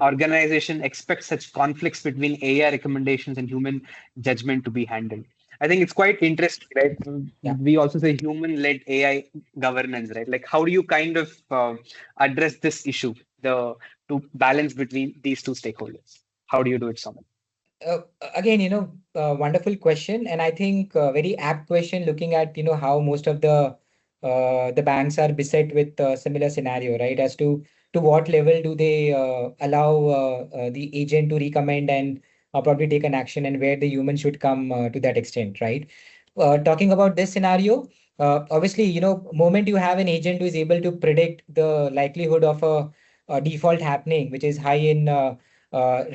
organization expect such conflicts between AI recommendations and human judgment to be handled? I think it's quite interesting, right? Yeah. We also say human-led AI governance, right? Like, how do you kind of address this issue, the to balance between these two stakeholders? How do you do it, Saumil? Uh, Again, wonderful question, and I think very apt question. Looking at how most of the banks are beset with similar scenario, right? As to what level do they allow the agent to recommend and probably take an action, and where the human should come to that extent, right? Talking about this scenario, obviously, moment you have an agent who is able to predict the likelihood of a default happening, which is high in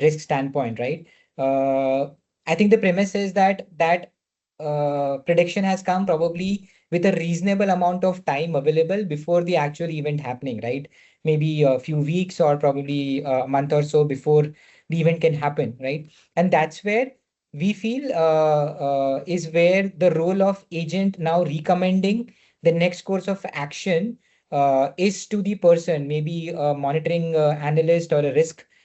risk standpoint, right? uh, I think the premise is that prediction has come probably with a reasonable amount of time available before the actual event happening, right? Maybe a few weeks or probably a month or so before the event can happen, right? And that's where we feel is where the role of agent now recommending the next course of action is to the person, maybe a monitoring analyst or a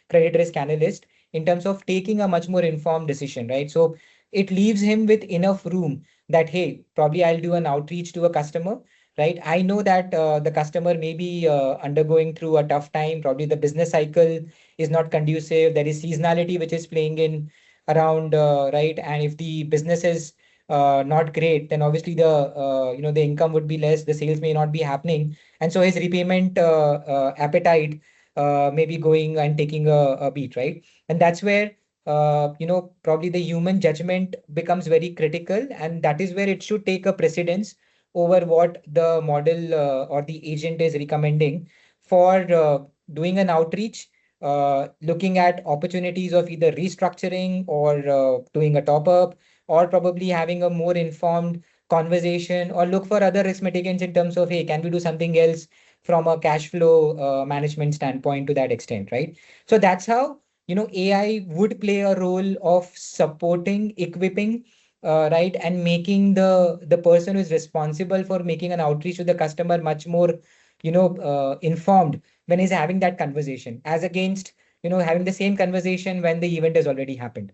credit risk analyst, in terms of taking a much more informed decision, right? So it leaves him with enough room that, hey, probably I'll do an outreach to a customer, right? I know that the customer may be undergoing through a tough time. Probably the business cycle is not conducive. There is seasonality which is playing in around, right? And if the business is not great, then obviously the income would be less, the sales may not be happening, and so his repayment appetite may be going and taking a beat, right? And that's where probably the human judgment becomes very critical, and that is where it should take a precedence over what the model or the agent is recommending for doing an outreach, looking at opportunities of either restructuring or doing a top up, or probably having a more informed conversation, or look for other risk mitigants in terms of, hey, can we do something else from a cash flow management standpoint to that extent, right? So that's how AI would play a role of supporting, equipping, right, and making the person who is responsible for making an outreach to the customer much more informed when he's having that conversation, as against having the same conversation when the event has already happened.